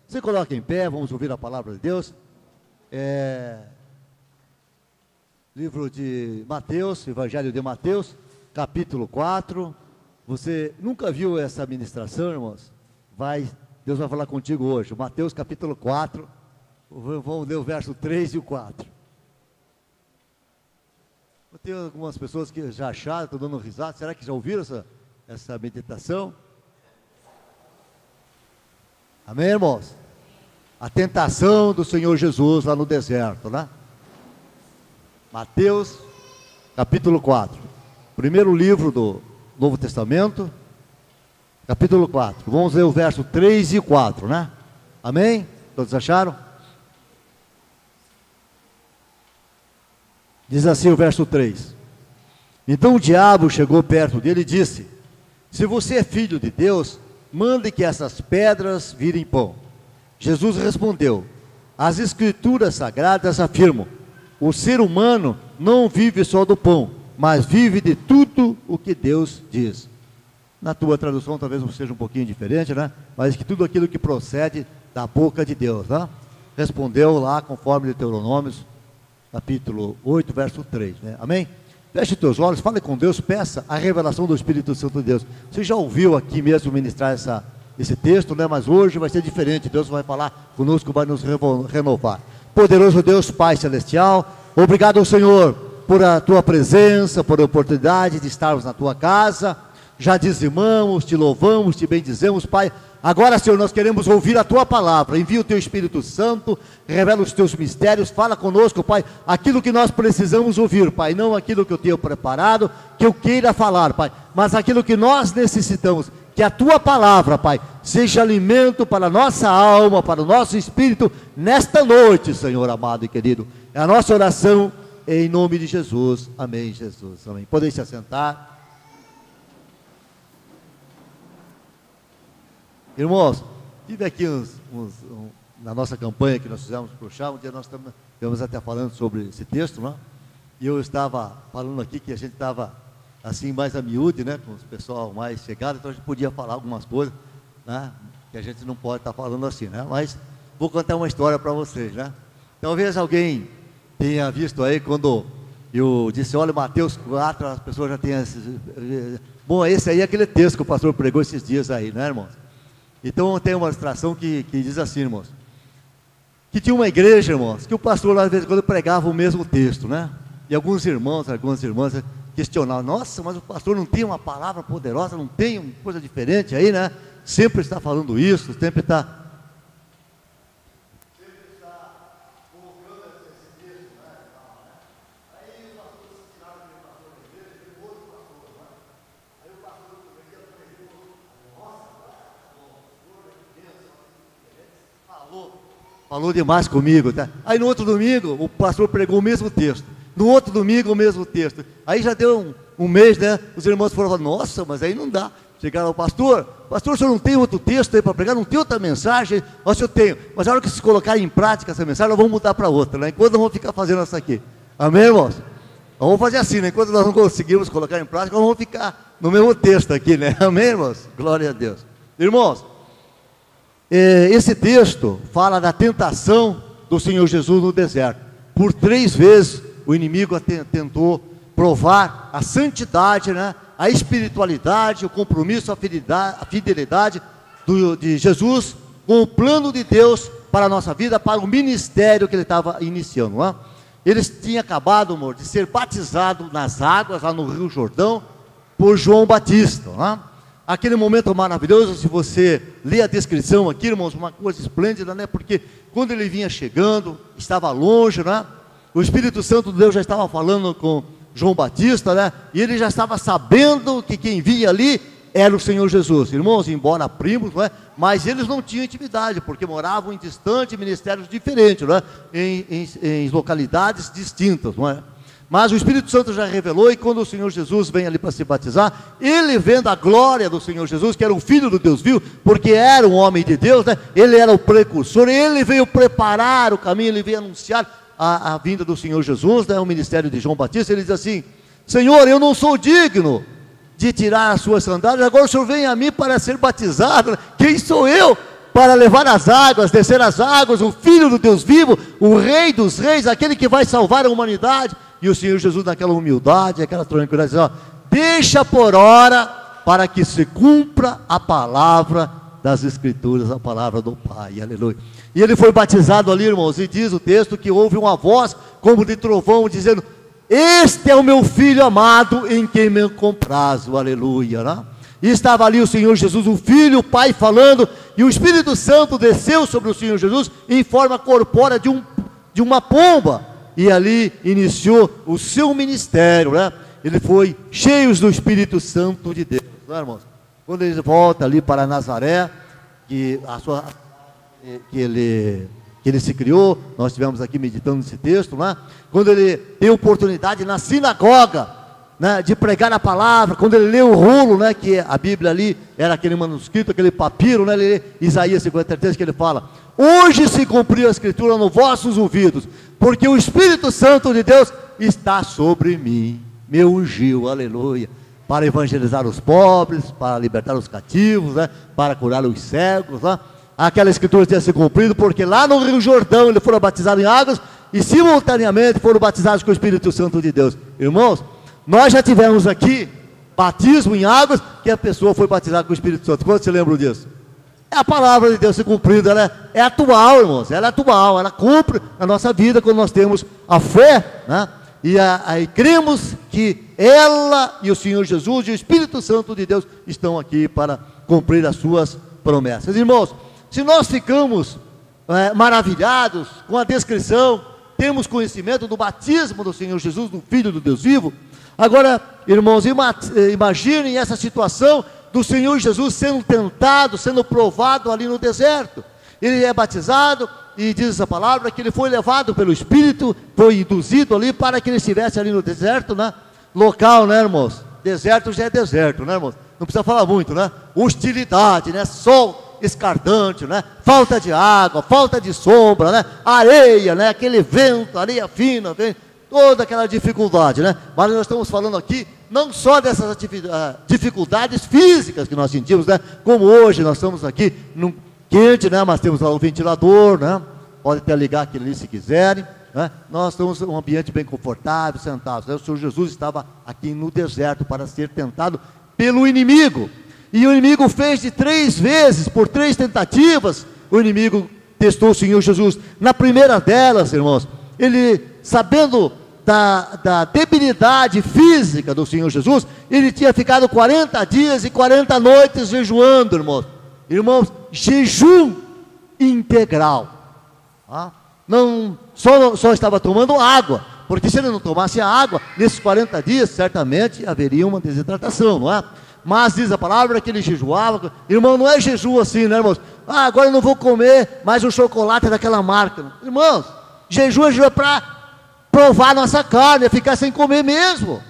Se coloca em pé, vamos ouvir a palavra de Deus. Livro de Mateus, Evangelho de Mateus, capítulo 4. Você nunca viu essa ministração, irmãos? Deus vai falar contigo hoje. Mateus capítulo 4, vamos ler o verso 3 e o 4. Tem algumas pessoas que já acharam, estão dando risada. Será que já ouviram essa meditação? Amém, irmãos? A tentação do Senhor Jesus lá no deserto, né? Mateus, capítulo 4. Primeiro livro do Novo Testamento, capítulo 4. Vamos ler o verso 3 e 4, né? Amém? Todos acharam? Diz assim o verso 3. Então o diabo chegou perto dele e disse: se você é filho de Deus, mande que essas pedras virem pão. Jesus respondeu: as escrituras sagradas afirmam: o ser humano não vive só do pão, mas vive de tudo o que Deus diz. Na tua tradução talvez seja um pouquinho diferente, né? Mas que tudo aquilo que procede da boca de Deus, né? Respondeu lá conforme Deuteronômios, capítulo 8, verso 3, né? Amém? Feche os teus olhos, fale com Deus, peça a revelação do Espírito Santo de Deus. Você já ouviu aqui mesmo ministrar esse texto, né? Mas hoje vai ser diferente. Deus vai falar conosco, vai nos renovar. Poderoso Deus, Pai Celestial, obrigado, Senhor, por a Tua presença, por a oportunidade de estarmos na Tua casa. Já dizimamos, Te louvamos, Te bendizemos, Pai. Agora, Senhor, nós queremos ouvir a Tua palavra. Envia o Teu Espírito Santo, revela os Teus mistérios, fala conosco, Pai, aquilo que nós precisamos ouvir, Pai, não aquilo que eu tenho preparado, que eu queira falar, Pai, mas aquilo que nós necessitamos. Que a Tua palavra, Pai, seja alimento para a nossa alma, para o nosso espírito, nesta noite, Senhor amado e querido. É a nossa oração, em nome de Jesus. Amém, Jesus. Amém. Podem se assentar. Irmãos, tive aqui na nossa campanha que nós fizemos para o chá, um dia nós estamos até falando sobre esse texto, né? E eu estava falando aqui que a gente estava assim mais a miúde, né, com o pessoal mais chegado, então a gente podia falar algumas coisas, né, que a gente não pode estar falando assim, né, mas vou contar uma história para vocês, né. Talvez alguém tenha visto aí, quando eu disse, olha, Mateus 4, as pessoas já tenham, bom, esse aí é aquele texto que o pastor pregou esses dias aí, né, irmãos. Então tem uma ilustração que diz assim, irmãos, que tinha uma igreja, irmãos, que o pastor lá de vez em quando pregava o mesmo texto, né, e alguns irmãos, algumas irmãs questionar, nossa, mas o pastor não tem uma palavra poderosa, não tem uma coisa diferente aí, né? Sempre está falando isso, sempre está colocando esse texto, né? Aí o pastor se tirava aquele pastor da igreja, aquele outro pastor, né? Aí o pastor que pregou, nossa, falou demais comigo, tá? Aí no outro domingo, o pastor pregou o mesmo texto. No outro domingo, o mesmo texto. Aí já deu um mês, né? Os irmãos foram falar, nossa, mas aí não dá. Chegaram ao pastor, o senhor não tem outro texto aí para pregar? Não tem outra mensagem? Nossa, eu tenho. Mas na hora que se colocar em prática essa mensagem, nós vamos mudar para outra, né? Enquanto nós vamos ficar fazendo essa aqui. Amém, irmãos? Vamos fazer assim, né? Enquanto nós não conseguimos colocar em prática, nós vamos ficar no mesmo texto aqui, né? Amém, irmãos? Glória a Deus. Irmãos, esse texto fala da tentação do Senhor Jesus no deserto. Por 3 vezes, o inimigo tentou provar a santidade, né? A espiritualidade, o compromisso, a fidelidade de Jesus com o plano de Deus para a nossa vida, para o ministério que ele estava iniciando, né? Eles tinham acabado, amor, de ser batizados nas águas, lá no Rio Jordão, por João Batista, né? Aquele momento maravilhoso, se você ler a descrição aqui, irmãos, uma coisa esplêndida, né? Porque quando ele vinha chegando, estava longe, né? O Espírito Santo de Deus já estava falando com João Batista, né? E ele já estava sabendo que quem vinha ali era o Senhor Jesus. Irmãos, embora primos, não é? Mas eles não tinham intimidade, porque moravam em distantes ministérios diferentes, não é? Em localidades distintas, não é? Mas o Espírito Santo já revelou, e quando o Senhor Jesus vem ali para se batizar, ele vendo a glória do Senhor Jesus, que era o Filho do Deus vivo, porque era um homem de Deus, né? Ele era o precursor, ele veio preparar o caminho, ele veio anunciar a vinda do Senhor Jesus, né? O ministério de João Batista. Ele diz assim, Senhor, eu não sou digno de tirar as suas sandálias, agora o Senhor vem a mim para ser batizado, quem sou eu para levar as águas, descer as águas, o Filho do Deus vivo, o Rei dos reis, aquele que vai salvar a humanidade. E o Senhor Jesus, naquela humildade, aquela tranquilidade, diz: ó, deixa por hora, para que se cumpra a palavra das Escrituras, a palavra do Pai, aleluia. E ele foi batizado ali, irmãos, e diz o texto que houve uma voz como de trovão, dizendo: este é o meu Filho amado, em quem me comprazo, aleluia, né? E estava ali o Senhor Jesus, o Filho, o Pai falando, e o Espírito Santo desceu sobre o Senhor Jesus, em forma corpórea de uma pomba, e ali iniciou o seu ministério, né? Ele foi cheio do Espírito Santo de Deus, né, irmãos? Quando ele volta ali para Nazaré, que ele se criou, nós estivemos aqui meditando nesse texto, né? Quando ele tem oportunidade na sinagoga, né, de pregar a palavra, quando ele lê o rolo, né, que a Bíblia ali era aquele manuscrito, aquele papiro, né, ele lê Isaías 53, que ele fala: hoje se cumpriu a Escritura nos vossos ouvidos, porque o Espírito Santo de Deus está sobre mim, me ungiu, aleluia, para evangelizar os pobres, para libertar os cativos, né, para curar os cegos, né? Aquela Escritura tinha se cumprido, porque lá no Rio Jordão ele foram batizados em águas, e simultaneamente foram batizados com o Espírito Santo de Deus. Irmãos, nós já tivemos aqui batismo em águas, que a pessoa foi batizada com o Espírito Santo. Quantos se lembram disso? É a palavra de Deus se cumprida, ela é atual, irmãos, ela é atual, ela cumpre na nossa vida quando nós temos a fé, né? E aí cremos que ela e o Senhor Jesus e o Espírito Santo de Deus estão aqui para cumprir as suas promessas. Irmãos, se nós ficamos maravilhados com a descrição, temos conhecimento do batismo do Senhor Jesus, do Filho do Deus vivo. Agora, irmãos, imaginem essa situação do Senhor Jesus sendo tentado, sendo provado ali no deserto. Ele é batizado, e diz essa palavra que ele foi levado pelo Espírito, foi induzido ali para que ele estivesse ali no deserto, né? Local, né, irmãos? Deserto já é deserto, né, irmãos? Não precisa falar muito, né? Hostilidade, né? Sol escardante, né? Falta de água, falta de sombra, né? Areia, né? Aquele vento, areia fina, vem toda aquela dificuldade, né? Mas nós estamos falando aqui não só dessas dificuldades físicas que nós sentimos, né? Como hoje nós estamos aqui num quente, né? Mas temos lá um ventilador, né? Pode até ligar aquele ali se quiserem, né? Nós estamos em um ambiente bem confortável, sentados, né? O Senhor Jesus estava aqui no deserto para ser tentado pelo inimigo, e o inimigo fez de 3 vezes, por 3 tentativas, o inimigo testou o Senhor Jesus. Na primeira delas, irmãos, ele, sabendo da debilidade física do Senhor Jesus, ele tinha ficado 40 dias e 40 noites jejuando, irmãos. Irmãos, jejum integral, tá? Não só estava tomando água, porque se ele não tomasse a água, nesses 40 dias, certamente haveria uma desidratação, não é? Mas diz a palavra que ele jejuava. Irmão, não é jejum assim, né, irmãos? Ah, agora eu não vou comer mais um chocolate daquela marca. Irmãos, jejum é para provar a nossa carne, é ficar sem comer mesmo.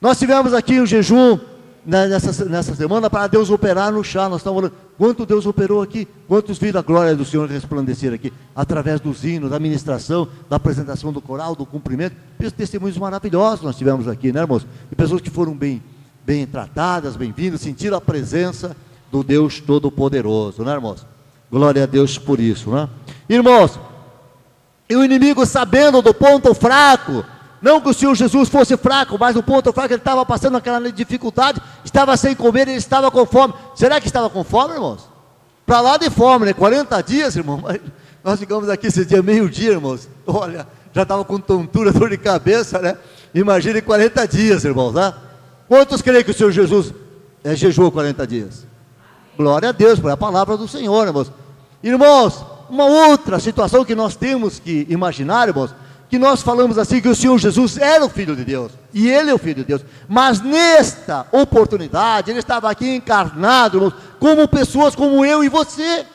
Nós tivemos aqui um jejum nessa semana para Deus operar no chá. Nós estamos falando, quanto Deus operou aqui, quantos viram a glória do Senhor resplandecer aqui, através dos hinos, da ministração, da apresentação do coral, do cumprimento. Testemunhos maravilhosos nós tivemos aqui, né, irmãos? E pessoas que foram bem tratadas, bem-vindas, sentiram a presença do Deus Todo-Poderoso, né, irmãos? Glória a Deus por isso, né? Irmãos, e o inimigo, sabendo do ponto fraco, não que o Senhor Jesus fosse fraco, mas o ponto fraco, ele estava passando aquela dificuldade, estava sem comer, ele estava com fome. Será que estava com fome, irmãos? Para lá de fome, né? 40 dias, irmão. Nós ficamos aqui esse dia, meio-dia, irmãos. Olha, já estava com tontura, dor de cabeça, né? Imagine 40 dias, irmãos, né? Quantos creem que o Senhor Jesus jejuou 40 dias? Glória a Deus, por a palavra do Senhor, irmãos. Irmãos, uma outra situação que nós temos que imaginar, irmãos, que nós falamos assim, que o Senhor Jesus era o Filho de Deus, e Ele é o Filho de Deus, mas nesta oportunidade, Ele estava aqui encarnado, irmãos, como pessoas como eu e você,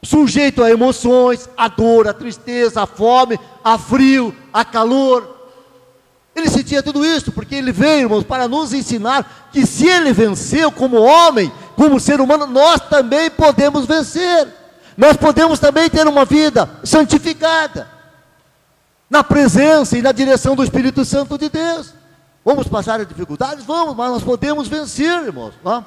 sujeito a emoções, a dor, a tristeza, a fome, a frio, a calor. Ele sentia tudo isso, porque Ele veio, irmãos, para nos ensinar que se Ele venceu como homem, como ser humano, nós também podemos vencer. Nós podemos também ter uma vida santificada, na presença e na direção do Espírito Santo de Deus. Vamos passar as dificuldades? Vamos, mas nós podemos vencer, irmãos, não?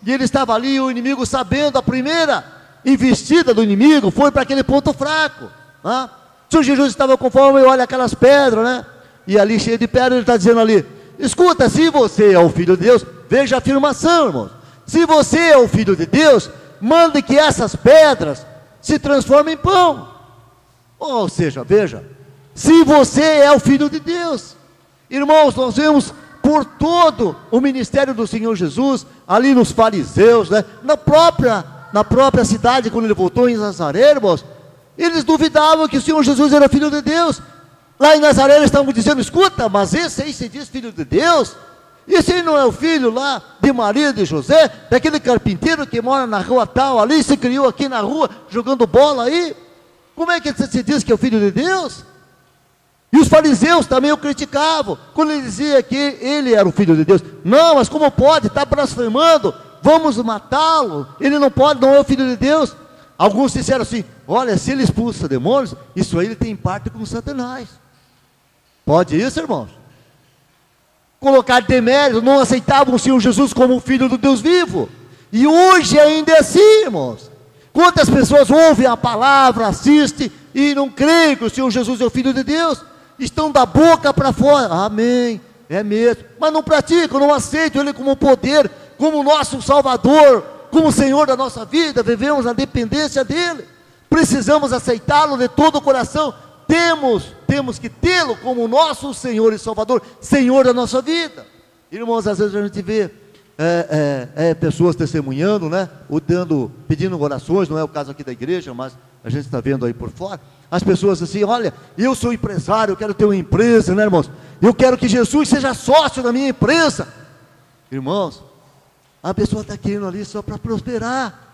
E ele estava ali, o inimigo, sabendo a primeira investida do inimigo foi para aquele ponto fraco. O Senhor Jesus estava com fome e olha aquelas pedras, né? E ali cheio de pedras, ele está dizendo ali: escuta, se você é o Filho de Deus, veja a afirmação, irmãos. Se você é o Filho de Deus, mande que essas pedras se transformem em pão. Ou seja, veja, se você é o Filho de Deus. Irmãos, nós vemos por todo o ministério do Senhor Jesus, ali nos fariseus, né? na própria cidade, quando ele voltou em Nazaré, irmãos, eles duvidavam que o Senhor Jesus era Filho de Deus. Lá em Nazaré eles estavam dizendo: escuta, mas esse aí se diz Filho de Deus? Esse aí não é o filho lá de Maria e de José, daquele carpinteiro que mora na rua tal ali, se criou aqui na rua, jogando bola aí? Como é que você se diz que é o Filho de Deus? E os fariseus também o criticavam, quando ele dizia que ele era o Filho de Deus. Não, mas como pode? Está blasfemando, vamos matá-lo, ele não pode, não é o Filho de Deus. Alguns disseram assim: olha, se ele expulsa demônios, isso aí ele tem parte com Satanás. Pode isso, irmãos? Colocar demérito, não aceitavam o Senhor Jesus como o Filho do Deus vivo. E hoje ainda é assim, irmãos. Quantas pessoas ouvem a palavra, assistem e não creem que o Senhor Jesus é o Filho de Deus? Estão da boca para fora: amém, é mesmo, mas não praticam, não aceitam Ele como poder, como nosso Salvador, como Senhor da nossa vida. Vivemos na dependência dEle, precisamos aceitá-lo de todo o coração. Temos que tê-lo como nosso Senhor e Salvador, Senhor da nossa vida. Irmãos, às vezes a gente vê pessoas testemunhando, né? Pedindo orações, não é o caso aqui da igreja, mas a gente está vendo aí por fora. As pessoas assim: olha, eu sou empresário, eu quero ter uma empresa, né, irmãos? Eu quero que Jesus seja sócio da minha empresa. Irmãos, a pessoa está querendo ali só para prosperar.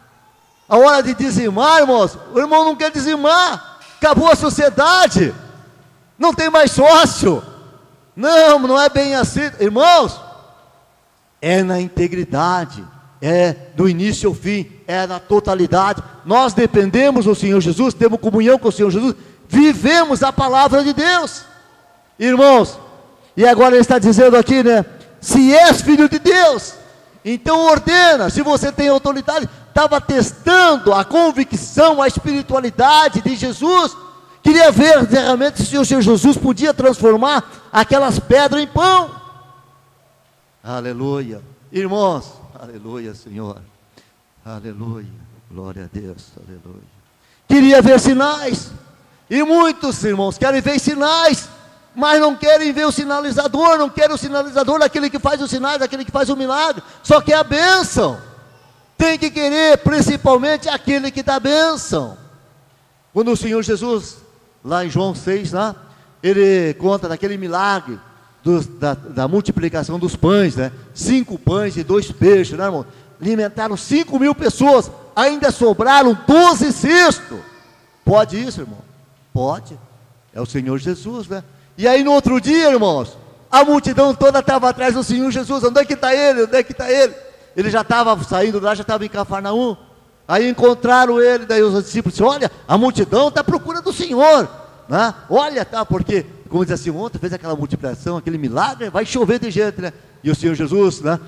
A hora de dizimar, irmãos, o irmão não quer dizimar. Acabou a sociedade, não tem mais sócio. Não é bem assim, irmãos. É na integridade, é do início ao fim, é na totalidade. Nós dependemos do Senhor Jesus, temos comunhão com o Senhor Jesus, vivemos a palavra de Deus, irmãos. E agora ele está dizendo aqui, né? Se és filho de Deus, então ordena. Se você tem autoridade, estava testando a convicção, a espiritualidade de Jesus, queria ver realmente se o Senhor Jesus podia transformar aquelas pedras em pão. Aleluia, irmãos, aleluia, Senhor, aleluia, glória a Deus, aleluia. Queria ver sinais, e muitos irmãos querem ver sinais, mas não querem ver o sinalizador, não querem o sinalizador daquele que faz os sinais, daquele que faz o milagre, só quer a bênção. Tem que querer principalmente aquele que dá bênção. Quando o Senhor Jesus, lá em João 6, lá, ele conta daquele milagre da multiplicação dos pães, né? 5 pães e 2 peixes, né, irmão? Alimentaram 5.000 pessoas, ainda sobraram 12 cestos. Pode isso, irmão? Pode. É o Senhor Jesus, né? E aí no outro dia, irmãos, a multidão toda estava atrás do Senhor Jesus. Onde é que está ele? Onde é que está ele? Ele já estava saindo lá, já estava em Cafarnaum. Aí encontraram ele, daí os discípulos disseram: olha, a multidão está à procura do Senhor, né? Olha, tá, porque, como diz assim, ontem fez aquela multiplicação, aquele milagre, vai chover de gente, né? E o Senhor Jesus, né,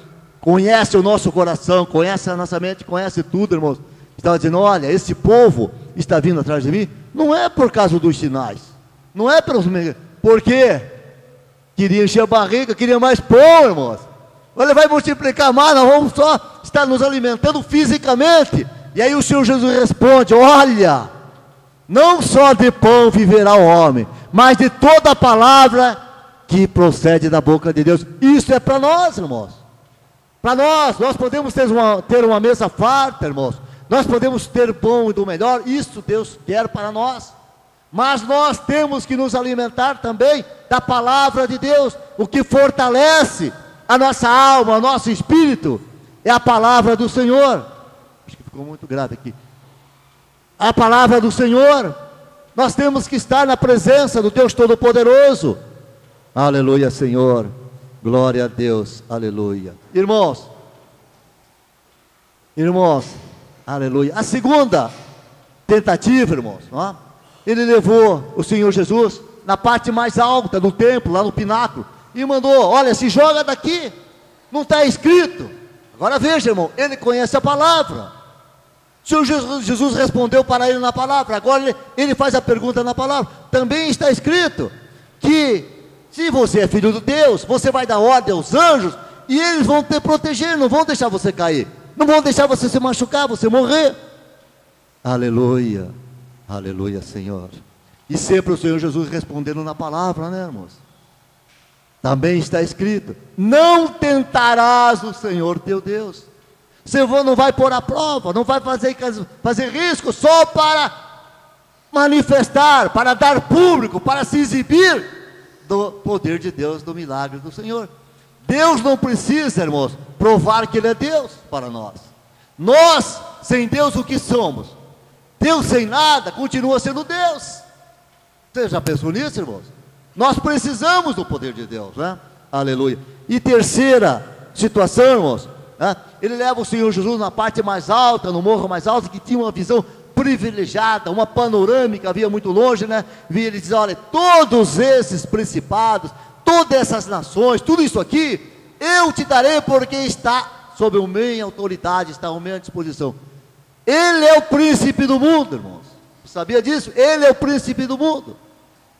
conhece o nosso coração, conhece a nossa mente, conhece tudo, irmãos. Estava dizendo: olha, esse povo está vindo atrás de mim, não é por causa dos sinais, não é porque queria encher a barriga, queria mais pão, irmãos. Olha, vai multiplicar mais, nós vamos só estar nos alimentando fisicamente. E aí o Senhor Jesus responde: olha, não só de pão viverá o homem, mas de toda a palavra que procede da boca de Deus. Isso é para nós, irmãos. Para nós podemos ter uma mesa farta, irmãos. Nós podemos ter pão e do melhor, isso Deus quer para nós. Mas nós temos que nos alimentar também da palavra de Deus. O que fortalece a nossa alma, o nosso espírito, é a palavra do Senhor. Acho que ficou muito grave aqui. A palavra do Senhor. Nós temos que estar na presença do Deus Todo-Poderoso. Aleluia, Senhor. Glória a Deus. Aleluia. Irmãos, aleluia. A segunda tentativa, irmãos, ó, ele levou o Senhor Jesus na parte mais alta do templo, lá no pináculo, e mandou: olha, se joga daqui, não está escrito. Agora veja, irmão, ele conhece a palavra. O Senhor Jesus respondeu para ele na palavra. Agora ele faz a pergunta na palavra. Também está escrito que se você é filho de Deus, você vai dar ordem aos anjos e eles vão te proteger, não vão deixar você cair, não vão deixar você se machucar, você morrer. Aleluia, aleluia, Senhor. E sempre o Senhor Jesus respondendo na palavra, né, irmãos? Também está escrito: não tentarás o Senhor teu Deus. Você não vai pôr à prova, não vai fazer risco só para manifestar, para dar público, para se exibir do poder de Deus, do milagre do Senhor. Deus não precisa, irmãos, provar que Ele é Deus para nós. Nós, sem Deus, o que somos? Deus sem nada, continua sendo Deus. Você já pensou nisso, irmãos? Nós precisamos do poder de Deus, né? Aleluia. E terceira situação, irmãos, né? Ele leva o Senhor Jesus na parte mais alta, no morro mais alto, que tinha uma visão privilegiada, uma panorâmica, havia muito longe, né? E ele diz: olha, todos esses principados, todas essas nações, tudo isso aqui, eu te darei, porque está sob a minha autoridade, está à minha disposição. Ele é o príncipe do mundo, irmãos. Sabia disso? Ele é o príncipe do mundo.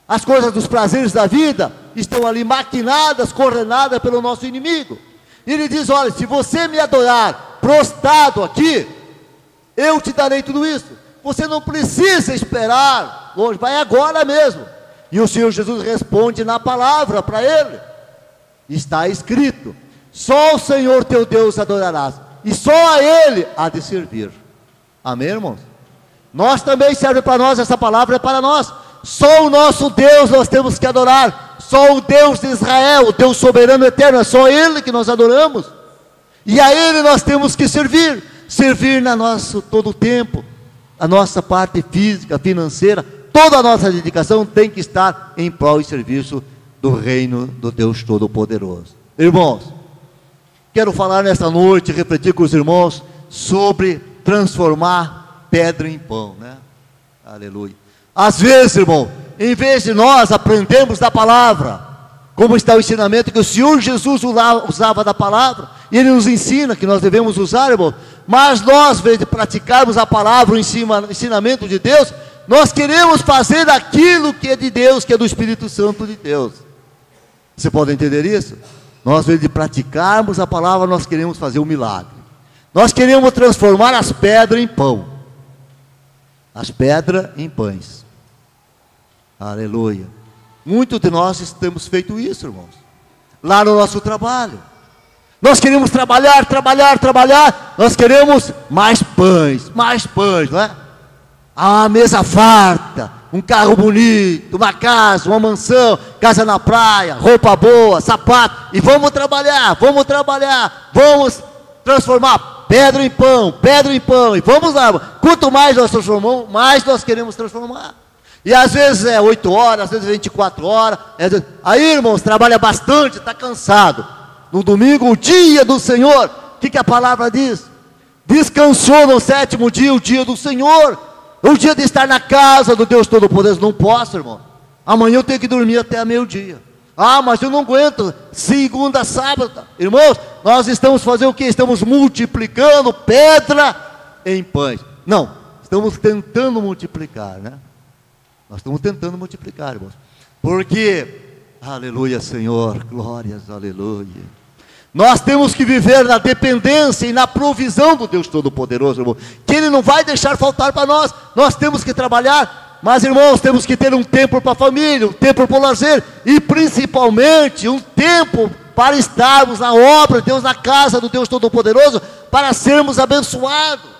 As coisas dos prazeres da vida estão ali maquinadas, coordenadas pelo nosso inimigo. E ele diz: olha, se você me adorar prostrado aqui, eu te darei tudo isso. Você não precisa esperar longe, vai agora mesmo. E o Senhor Jesus responde na palavra para ele. Está escrito: só o Senhor teu Deus adorarás, e só a Ele há de servir. Amém, irmãos? Nós também serve para nós, essa palavra é para nós. Só o nosso Deus nós temos que adorar. Só o Deus de Israel, o Deus soberano eterno, é só Ele que nós adoramos. E a Ele nós temos que servir. Servir na nosso todo o tempo. A nossa parte física, financeira, toda a nossa dedicação tem que estar em prol e serviço do reino do Deus Todo-Poderoso. Irmãos, quero falar nesta noite, refletir com os irmãos sobre transformar pedra em pão, né? Aleluia. Às vezes, irmão, em vez de nós aprendermos da palavra, como está o ensinamento que o Senhor Jesus usava da palavra, e Ele nos ensina que nós devemos usar, irmão, mas nós, em vez de praticarmos a palavra, o ensinamento de Deus, nós queremos fazer aquilo que é de Deus, que é do Espírito Santo de Deus. Você pode entender isso? Nós, em vez de praticarmos a palavra, nós queremos fazer um milagre. Nós queremos transformar as pedras em pão, as pedras em pães. Aleluia. Muitos de nós temos feito isso, irmãos, lá no nosso trabalho. Nós queremos trabalhar, nós queremos mais pães, não é? Uma mesa farta, um carro bonito, uma casa, uma mansão, casa na praia, roupa boa, sapato, e vamos trabalhar, vamos transformar pedra em pão, e vamos lá. Quanto mais nós transformamos, mais nós queremos transformar. E às vezes é 8 horas, às vezes 24 horas, aí, irmãos, trabalha bastante, está cansado. No domingo, o dia do Senhor, o que a palavra diz? Descansou no 7º dia, o dia do Senhor, o dia de estar na casa do Deus Todo-Poderoso. Não posso, irmão, amanhã eu tenho que dormir até meio-dia. Ah, mas eu não aguento, segunda, sábado. Irmãos, nós estamos fazendo o que? Estamos multiplicando pedra em pães. Não, estamos tentando multiplicar, né? Nós estamos tentando multiplicar, irmãos, porque, aleluia, Senhor, glórias, aleluia. Nós temos que viver na dependência e na provisão do Deus Todo-Poderoso, irmão, que Ele não vai deixar faltar para nós. Nós temos que trabalhar, mas, irmãos, temos que ter um tempo para a família, um tempo para o lazer, e principalmente um tempo para estarmos na obra de Deus, na casa do Deus Todo-Poderoso, para sermos abençoados.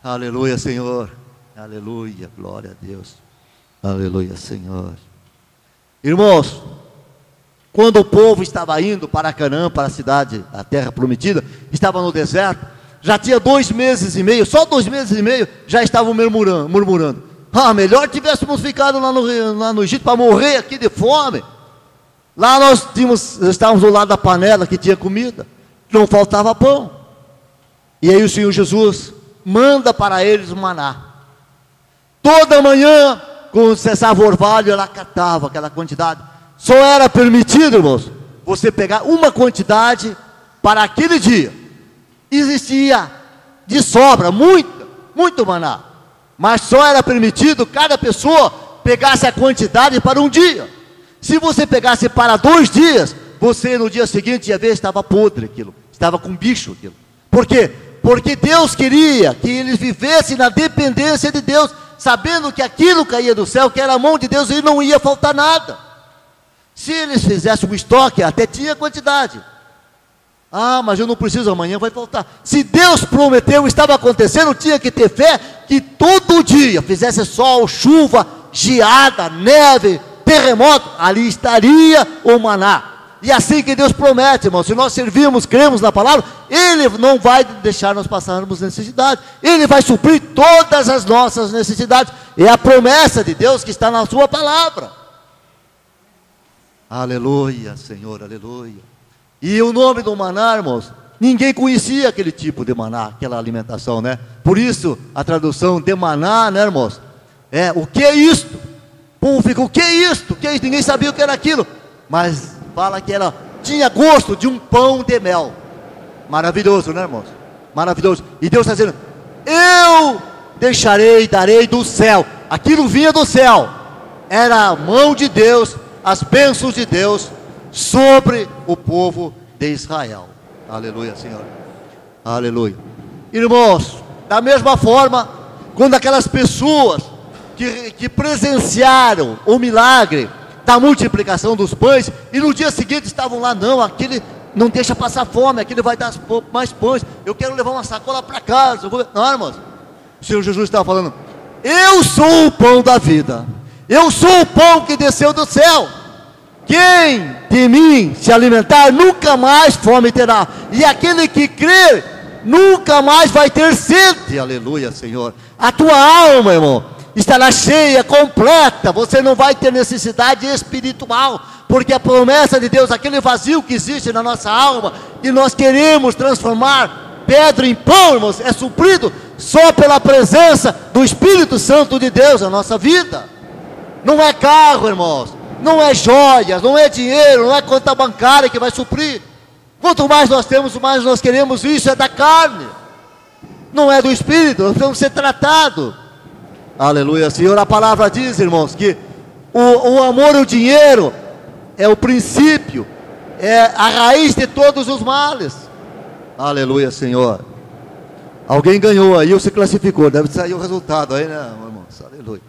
Aleluia, Senhor, aleluia, glória a Deus, aleluia, Senhor. Irmãos, quando o povo estava indo para Canaã, para a cidade, a terra prometida, estava no deserto, já tinha 2 meses e meio, só 2 meses e meio, já estavam murmurando: ah, melhor tivéssemos ficado lá no Egito para morrer aqui de fome. Lá nós estávamos do lado da panela que tinha comida, não faltava pão. E aí o Senhor Jesus manda para eles o maná. Toda manhã, quando cessava o orvalho, ela catava aquela quantidade. Só era permitido, irmãos, você pegar uma quantidade para aquele dia. Existia de sobra, muita, muito maná. Mas só era permitido cada pessoa pegasse a quantidade para um dia. Se você pegasse para 2 dias, você no dia seguinte ia ver, estava podre aquilo, estava com bicho aquilo. Por quê? Porque Deus queria que eles vivessem na dependência de Deus, sabendo que aquilo caía do céu, que era a mão de Deus, e não ia faltar nada. Se eles fizessem um estoque, até tinha quantidade. Ah, mas eu não preciso, amanhã vai faltar. Se Deus prometeu, estava acontecendo, tinha que ter fé, que todo dia fizesse sol, chuva, geada, neve, terremoto, ali estaria o maná. E assim que Deus promete, irmão, se nós servirmos, cremos na palavra, Ele não vai deixar nós passarmos necessidade, Ele vai suprir todas as nossas necessidades, é a promessa de Deus que está na sua palavra. Aleluia, Senhor, aleluia. E o nome do maná, irmãos, ninguém conhecia aquele tipo de maná, aquela alimentação, né? Por isso, a tradução de maná, né, irmãos, é, o que é isto? O povo fica, o que é isto? O que é isso? Ninguém sabia o que era aquilo, mas fala que ela tinha gosto de um pão de mel. Maravilhoso, né, irmãos? Maravilhoso. E Deus está dizendo, eu deixarei, darei do céu. Aquilo vinha do céu, era a mão de Deus, as bênçãos de Deus sobre o povo de Israel. Aleluia, Senhor. Aleluia. Irmãos, da mesma forma, quando aquelas pessoas que presenciaram o milagre da multiplicação dos pães, e no dia seguinte estavam lá, não, aquele não deixa passar fome, aquele vai dar mais pães, eu quero levar uma sacola para casa. Não, irmãos, o Senhor Jesus estava falando, eu sou o pão da vida, eu sou o pão que desceu do céu, quem de mim se alimentar, nunca mais fome terá, e aquele que crer, nunca mais vai ter sede. Aleluia, Senhor. A tua alma, irmão, estará cheia, completa, você não vai ter necessidade espiritual, porque a promessa de Deus, aquele vazio que existe na nossa alma, e nós queremos transformar pedra em pão, irmãos, é suprido só pela presença do Espírito Santo de Deus na nossa vida. Não é carro, irmãos, não é joias, não é dinheiro, não é conta bancária que vai suprir. Quanto mais nós temos, mais nós queremos. Isso é da carne, não é do Espírito. Nós precisamos ser tratados. Aleluia, Senhor. A palavra diz, irmãos, que o amor e o dinheiro é o princípio, é a raiz de todos os males. Aleluia, Senhor. Alguém ganhou aí ou se classificou, deve sair o resultado aí, né, irmãos? Aleluia.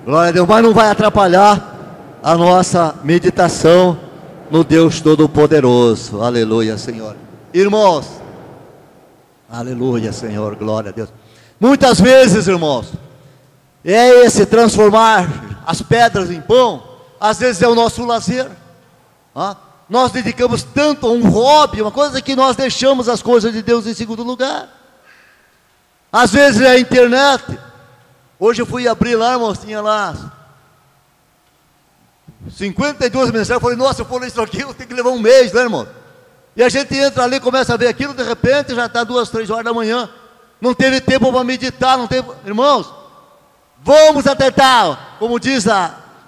Glória a Deus, mas não vai atrapalhar a nossa meditação no Deus Todo-Poderoso. Aleluia, Senhor. Irmãos, aleluia, Senhor, glória a Deus. Muitas vezes, irmãos, é esse transformar as pedras em pão, às vezes é o nosso lazer. Nós dedicamos tanto a um hobby, uma coisa que nós deixamos as coisas de Deus em segundo lugar. Às vezes é a internet. Hoje eu fui abrir lá, irmãos, tinha lá 52 mensagens, eu falei, nossa, eu for ler isso aqui, eu tenho que levar um mês, né, irmão? E a gente entra ali, começa a ver aquilo, de repente já está 2, 3 horas da manhã, não teve tempo para meditar, não teve, irmãos, vamos atentar, como diz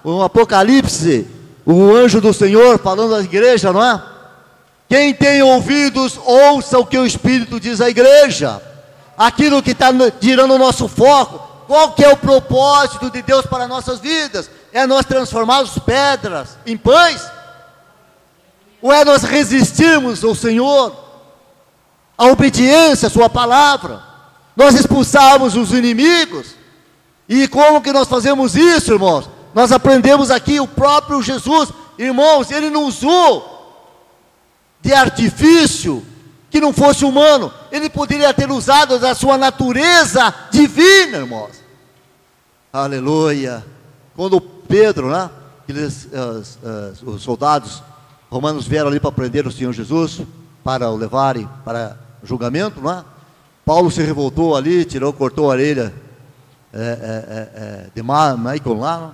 o Apocalipse, o anjo do Senhor falando à igreja, não é? Quem tem ouvidos, ouça o que o Espírito diz à igreja, aquilo que está tirando o nosso foco. Qual que é o propósito de Deus para nossas vidas? É nós transformarmos pedras em pães? Ou é nós resistirmos ao Senhor, a obediência à sua palavra, nós expulsarmos os inimigos? E como que nós fazemos isso, irmãos? Nós aprendemos aqui, o próprio Jesus, irmãos, Ele não usou de artifício que não fosse humano, Ele poderia ter usado da sua natureza divina, irmãos. Aleluia. Quando Pedro, né, os soldados romanos vieram ali para prender o Senhor Jesus, para o levarem para julgamento, não é? Paulo se revoltou ali, cortou a orelha de Michael lá,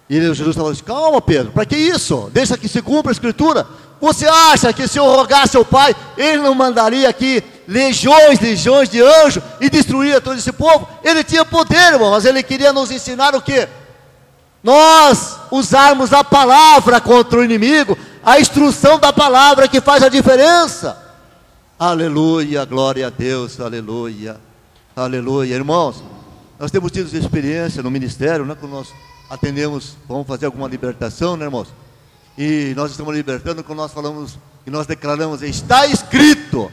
e Jesus estava assim, calma, Pedro, para que isso? Deixa que se cumpra a Escritura. Você acha que se eu rogasse ao Pai, Ele não mandaria aqui legiões de anjos e destruiria todo esse povo? Ele tinha poder, irmão, mas Ele queria nos ensinar o quê? Nós usarmos a palavra contra o inimigo, a instrução da palavra que faz a diferença. Aleluia, glória a Deus, aleluia. Aleluia. Irmãos, nós temos tido experiência no ministério, né? Quando nós atendemos, vamos fazer alguma libertação, né, irmãos? E nós estamos libertando quando nós falamos e nós declaramos, está escrito,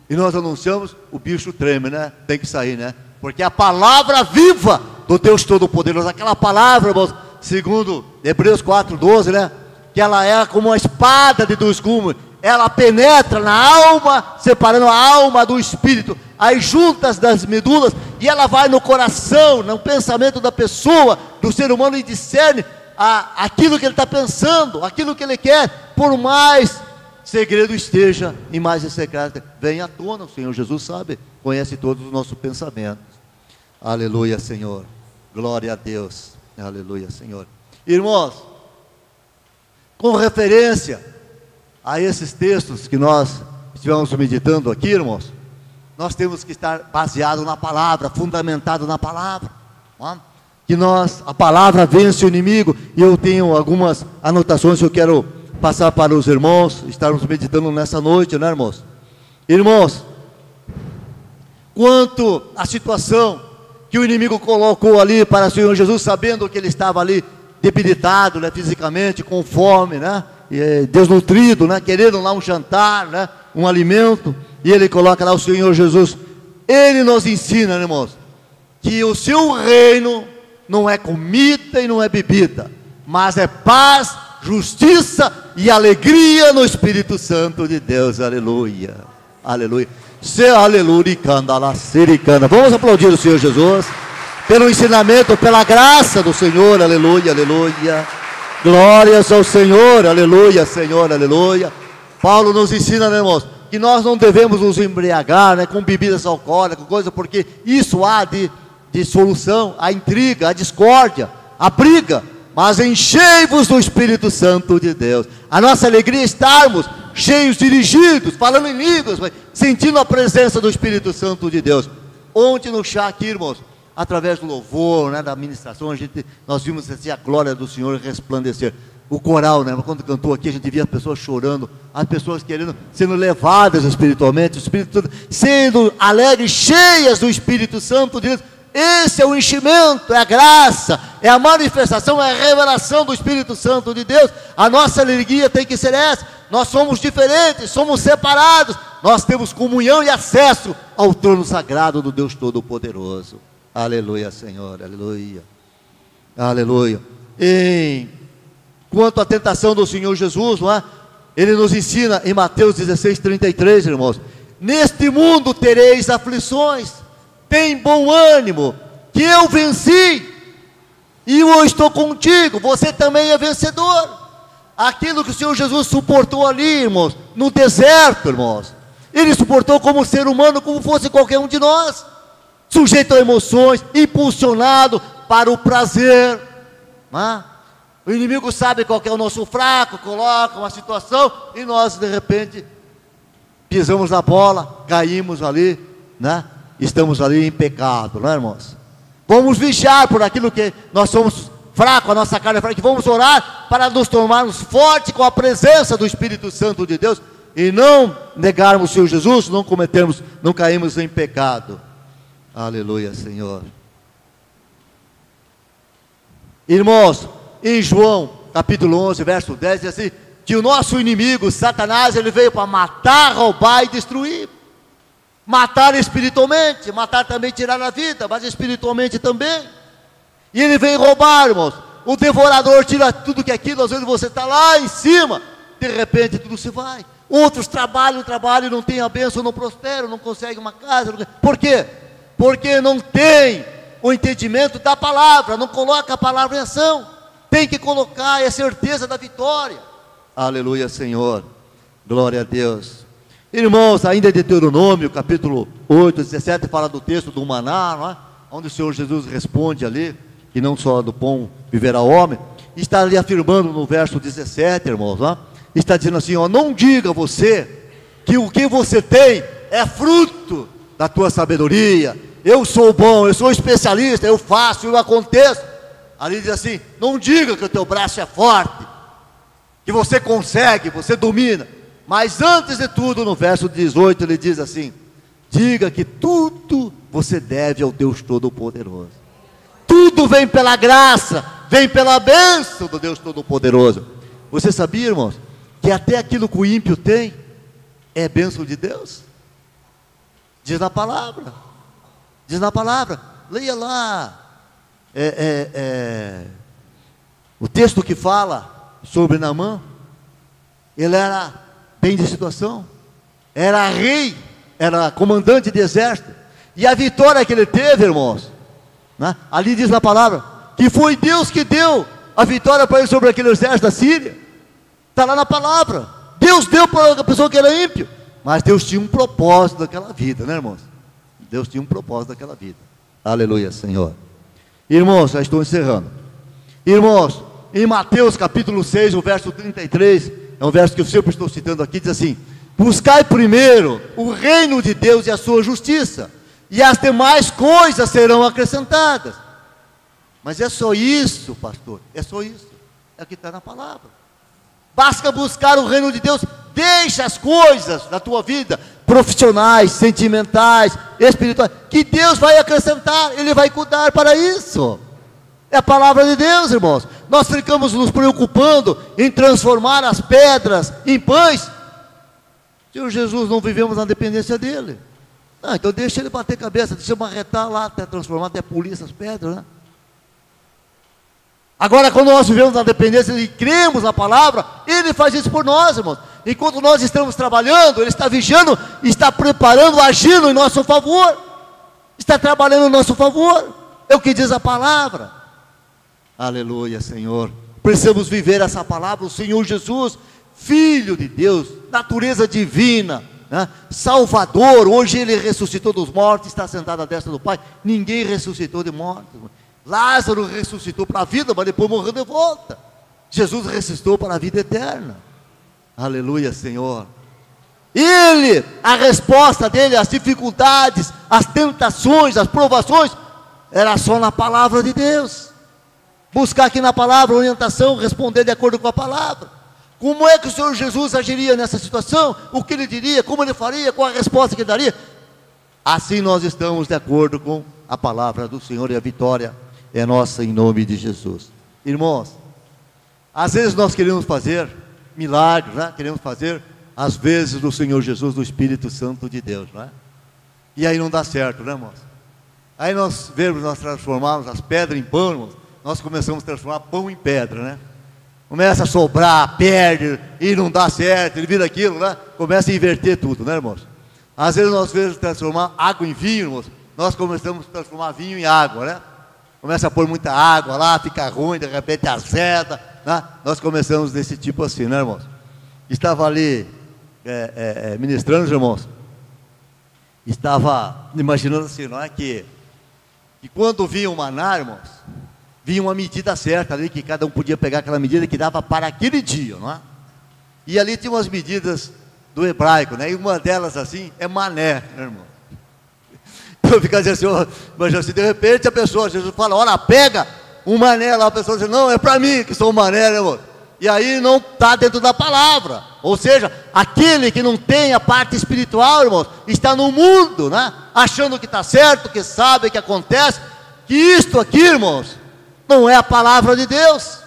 e nós anunciamos, o bicho treme, né? Tem que sair, né? Porque a palavra viva do Deus Todo-Poderoso, aquela palavra, irmãos, segundo Hebreus 4:12, né? Que ela é como uma espada de dois gumes, ela penetra na alma, separando a alma do espírito, as juntas das medulas, e ela vai no coração, no pensamento da pessoa, do ser humano, e discerne aquilo que ele está pensando, aquilo que ele quer, por mais segredo esteja, e mais em secreto, vem à tona. O Senhor Jesus sabe, conhece todos os nossos pensamentos. Aleluia, Senhor, glória a Deus, aleluia, Senhor. Irmãos, com referência a esses textos que nós estivemos meditando aqui, irmãos, nós temos que estar baseado na palavra, fundamentado na palavra, não é? Que a palavra vence o inimigo, e eu tenho algumas anotações que eu quero passar para os irmãos, estarmos meditando nessa noite, né, irmãos? Irmãos, quanto à situação que o inimigo colocou ali para o Senhor Jesus, sabendo que ele estava ali debilitado, né, fisicamente, com fome, né, desnutrido, né, querendo lá um jantar, né, um alimento, e ele coloca lá o Senhor Jesus. Ele nos ensina, né, irmãos, que o seu reino não é comida e não é bebida, mas é paz, justiça e alegria no Espírito Santo de Deus. Aleluia, aleluia. Aleluia, canda. Vamos aplaudir o Senhor Jesus pelo ensinamento, pela graça do Senhor. Aleluia, aleluia. Glórias ao Senhor, aleluia, Senhor, aleluia. Paulo nos ensina, né, irmãos, que nós não devemos nos embriagar, né, com bebidas alcoólicas, coisa, porque isso há de solução, a intriga, a discórdia, a briga. Mas enchei-vos do Espírito Santo de Deus. A nossa alegria é estarmos cheios, dirigidos, falando em línguas, sentindo a presença do Espírito Santo de Deus. Ontem no chá aqui, irmãos, através do louvor, né, da ministração, nós vimos assim, a glória do Senhor resplandecer. O coral, né, quando cantou aqui, a gente via as pessoas chorando, as pessoas sendo levadas espiritualmente, o Espírito Santo, sendo alegres, cheias do Espírito Santo de Deus. Esse é o enchimento, é a graça, é a manifestação, é a revelação do Espírito Santo de Deus. A nossa alegria tem que ser essa. Nós somos diferentes, somos separados, nós temos comunhão e acesso ao trono sagrado do Deus Todo-Poderoso. Aleluia, Senhor, aleluia, aleluia. Quanto à tentação do Senhor Jesus, não é? Ele nos ensina em Mateus 16:33, irmãos: neste mundo tereis aflições, tem bom ânimo, que eu venci, e eu estou contigo, você também é vencedor. Aquilo que o Senhor Jesus suportou ali, irmãos, no deserto, irmãos, ele suportou como ser humano, como fosse qualquer um de nós, sujeito a emoções, impulsionado para o prazer, não é? O inimigo sabe qual que é o nosso fraco, coloca uma situação, e nós de repente pisamos na bola, caímos ali, né? Estamos ali em pecado, não é, irmãos? Vamos vigiar por aquilo que nós somos fracos, a nossa carne é fraca, que vamos orar para nos tornarmos fortes com a presença do Espírito Santo de Deus, e não negarmos o Senhor Jesus, não caímos em pecado. Aleluia, Senhor. Irmãos, em João capítulo 11, verso 10, diz assim, que o nosso inimigo, Satanás, ele veio para matar, roubar e destruir. Matar espiritualmente, matar também, tirar a vida, mas espiritualmente também. E ele vem roubar, irmãos. O devorador tira tudo que é aquilo. Às vezes você está lá em cima, de repente tudo se vai. Outros trabalham, não tem a bênção, não prosperam, não conseguem uma casa. Por quê? Porque não tem o entendimento da palavra, não coloca a palavra em ação. Tem que colocar, é a certeza da vitória. Aleluia, Senhor, glória a Deus. Irmãos, ainda em Deuteronômio, capítulo 8, 17, fala do texto do maná, não é? Onde o Senhor Jesus responde ali, que não só do pão viverá o homem. Está ali afirmando no verso 17, irmãos, não é? Está dizendo assim, ó, não diga você, que o que você tem é fruto da tua sabedoria. Eu sou bom, eu sou especialista, eu faço, eu aconteço. Ali diz assim, não diga que o teu braço é forte, que você consegue, você domina. Mas antes de tudo, no verso 18, ele diz assim, diga que tudo você deve ao Deus Todo-Poderoso. Tudo vem pela graça, vem pela bênção do Deus Todo-Poderoso. Você sabia, irmãos, que até aquilo que o ímpio tem é bênção de Deus? Diz na palavra. Diz na palavra. Leia lá. O texto que fala sobre Naamã. Ele era bem de situação. Era rei. Era comandante de exército. E a vitória que ele teve, irmãos, né? Ali diz na palavra que foi Deus que deu a vitória para ele sobre aquele exército da Síria. Está lá na palavra. Deus deu para a pessoa que era ímpio. Mas Deus tinha um propósito daquela vida, né, irmãos? Deus tinha um propósito daquela vida. Aleluia, Senhor. Irmãos, já estou encerrando. Irmãos, em Mateus capítulo 6, o verso 33, é um verso que eu sempre estou citando aqui, diz assim: buscai primeiro o reino de Deus e a sua justiça, e as demais coisas serão acrescentadas. Mas é só isso, pastor? É só isso? É o que está na palavra. Basta buscar o reino de Deus. Deixa as coisas da tua vida, profissionais, sentimentais, espirituais, que Deus vai acrescentar, Ele vai cuidar para isso. É a palavra de Deus, irmãos. Nós ficamos nos preocupando em transformar as pedras em pães. Senhor Jesus, não vivemos na dependência dEle. Então deixa Ele bater cabeça, deixa eu marretar lá, até transformar, até polir essas pedras, né? Agora, quando nós vivemos na dependência e cremos na palavra, Ele faz isso por nós, irmãos. Enquanto nós estamos trabalhando, Ele está vigiando, está preparando, agindo em nosso favor, está trabalhando em nosso favor. É o que diz a palavra. Aleluia, Senhor. Precisamos viver essa palavra. O Senhor Jesus, Filho de Deus, natureza divina, né? Salvador. Hoje Ele ressuscitou dos mortos, está sentado à destra do Pai. Ninguém ressuscitou de mortos. Lázaro ressuscitou para a vida, mas depois morreu de volta. Jesus ressuscitou para a vida eterna. Aleluia, Senhor. Ele, a resposta dele às dificuldades, às tentações, às provações, era só na palavra de Deus. Buscar aqui na palavra orientação, responder de acordo com a palavra. Como é que o Senhor Jesus agiria nessa situação? O que Ele diria? Como Ele faria? Qual a resposta que Ele daria? Assim nós estamos de acordo com a palavra do Senhor, e a vitória é nossa em nome de Jesus. Irmãos, às vezes nós queremos fazer milagres, né? Queremos fazer, às vezes, do Senhor Jesus, do Espírito Santo de Deus, né? E aí não dá certo, né, irmãos? Aí nós transformamos as pedras em pão, irmãos. Nós começamos a transformar pão em pedra, né? Começa a sobrar, perde, e não dá certo, ele vira aquilo, né? Começa a inverter tudo, né, irmãos? Às vezes nós vamos transformar água em vinho, irmãos. Nós começamos a transformar vinho em água, né? Começa a pôr muita água lá, fica ruim, de repente azeda, né? Nós começamos desse tipo assim, né, irmãos? Estava ali ministrando, irmãos. Estava imaginando assim, não é? Que quando vinha o maná, irmãos, vinha uma medida certa ali, que cada um podia pegar aquela medida que dava para aquele dia, não é? E ali tinha umas medidas do hebraico, né? E uma delas assim é mané, né, irmão? Então fica assim, mas assim, de repente a pessoa, Jesus fala, olha, pega um mané lá, a pessoa diz, não, é para mim que sou um mané, né, irmão? E aí não está dentro da palavra. Ou seja, aquele que não tem a parte espiritual, irmãos, está no mundo, né? Achando que está certo, que sabe, que acontece, que isto aqui, irmãos, não é a palavra de Deus,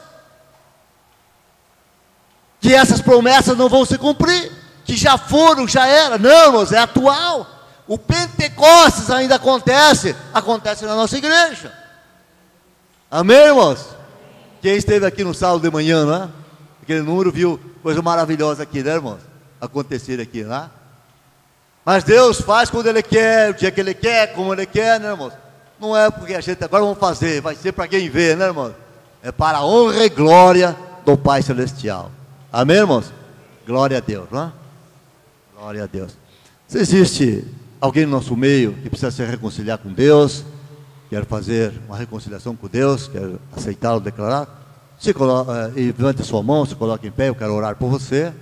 que essas promessas não vão se cumprir, que já foram, já era. Não, irmãos, é atual. O Pentecostes ainda acontece na nossa igreja. Amém, irmãos? Quem esteve aqui no sábado de manhã, não é? Aquele número viu coisa maravilhosa aqui, né, irmãos? Acontecer aqui, né? Mas Deus faz quando Ele quer, o dia que Ele quer, como Ele quer, né, irmãos? Não é porque a gente agora vamos fazer, vai ser para quem vê, né, irmãos? É para a honra e glória do Pai Celestial. Amém, irmãos? Glória a Deus, não é? Glória a Deus. Se existe alguém no nosso meio que precisa se reconciliar com Deus, quer fazer uma reconciliação com Deus, quer aceitá-lo, declarar, se coloca, e levante a sua mão, se coloque em pé, eu quero orar por você.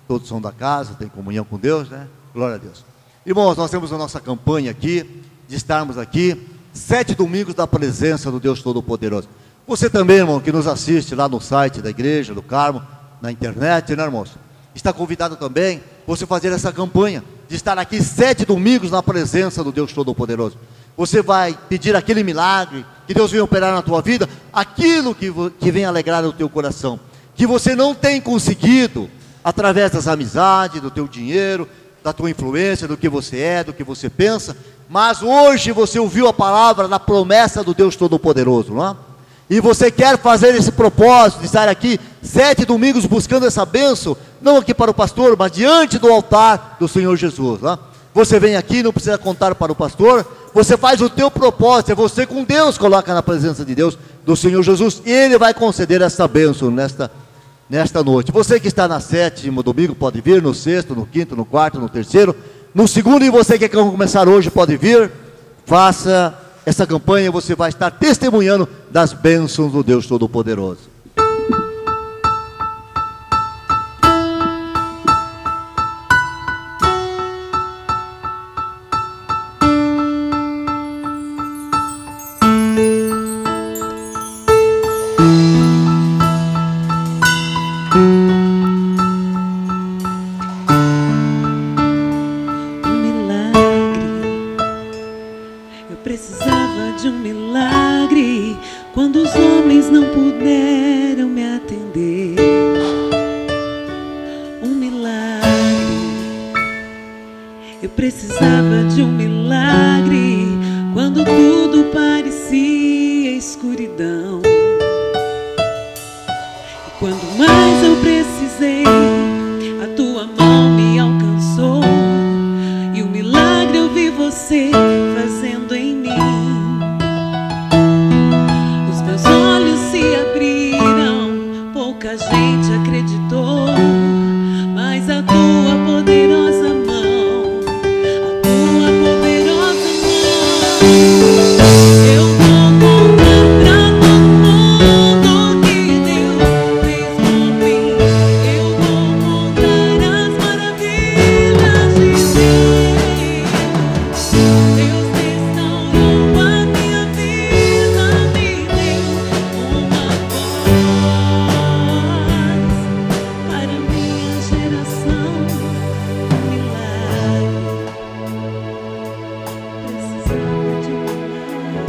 Todos são da casa, tem comunhão com Deus, né? Glória a Deus. Irmãos, nós temos a nossa campanha aqui, de estarmos aqui, 7 domingos da presença do Deus Todo-Poderoso. Você também, irmão, que nos assiste lá no site da igreja, do Carmo, na internet, né, irmãos? Está convidado também você fazer essa campanha. de estar aqui 7 domingos na presença do Deus Todo-Poderoso. Você vai pedir aquele milagre, que Deus venha operar na tua vida, aquilo que vem alegrar o teu coração, que você não tem conseguido, através das amizades, do teu dinheiro, da tua influência, do que você é, do que você pensa, mas hoje você ouviu a palavra da promessa do Deus Todo-Poderoso, não é? E você quer fazer esse propósito de estar aqui 7 domingos buscando essa bênção, não aqui para o pastor, mas diante do altar do Senhor Jesus, não é? Você vem aqui, não precisa contar para o pastor, você faz o teu propósito, é você com Deus, coloca na presença de Deus, do Senhor Jesus, e Ele vai conceder essa bênção nesta noite. Você que está na 7º domingo pode vir, no 6º, no 5º, no 4º, no 3º, no 2º, e você que quer começar hoje pode vir, faça essa campanha, você vai estar testemunhando das bênçãos do Deus Todo-Poderoso.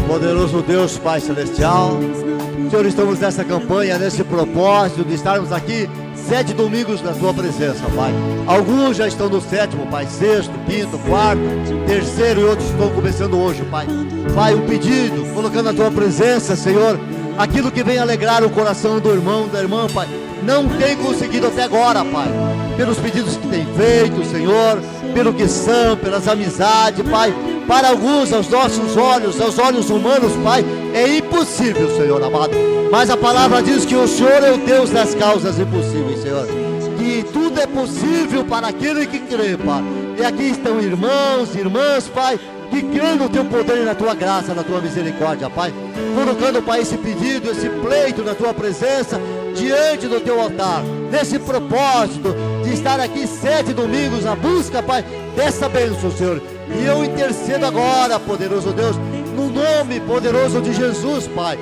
Poderoso Deus, Pai Celestial, Senhor, estamos nessa campanha, nesse propósito de estarmos aqui 7 domingos na Tua presença, Pai. Alguns já estão no 7º, Pai, 6º, 5º, 4º, 3º e outros estão começando hoje, Pai. Pai, um pedido, colocando na Tua presença, Senhor, aquilo que vem alegrar o coração do irmão, da irmã, Pai, não tem conseguido até agora, Pai, pelos pedidos que tem feito, Senhor, pelo que são, pelas amizades, Pai. Para alguns, aos nossos olhos, aos olhos humanos, Pai, é impossível, Senhor amado. Mas a palavra diz que o Senhor é o Deus das causas impossíveis, Senhor. Que tudo é possível para aquele que crê, Pai. E aqui estão irmãos, irmãs, Pai, que crê no Teu poder e na Tua graça, na Tua misericórdia, Pai. Colocando, Pai, esse pedido, esse pleito na Tua presença, diante do Teu altar. Nesse propósito de estar aqui 7 domingos na busca, Pai, dessa bênção, Senhor. E eu intercedo agora, poderoso Deus, no nome poderoso de Jesus, Pai.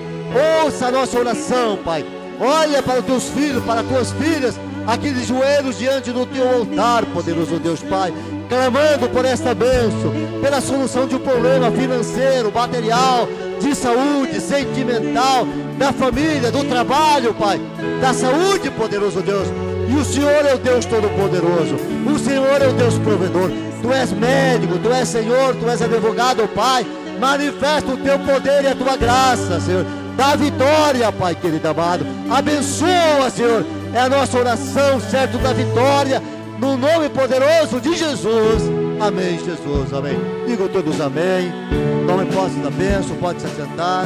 Ouça a nossa oração, Pai. Olha para os Teus filhos, para as Tuas filhas, aqui de joelhos diante do Teu altar, poderoso Deus, Pai, clamando por esta bênção, pela solução de um problema financeiro, material, de saúde, sentimental, da família, do trabalho, Pai, da saúde, poderoso Deus. E o Senhor é o Deus Todo-Poderoso, o Senhor é o Deus provedor. Tu és médico, Tu és Senhor, Tu és advogado, Pai. Manifesta o Teu poder e a Tua graça, Senhor. Dá vitória, Pai querido amado. Abençoa, Senhor. É a nossa oração, certo, da vitória, no nome poderoso de Jesus. Amém, Jesus, amém. Digam todos amém. Tome posse da bênção, pode se assentar.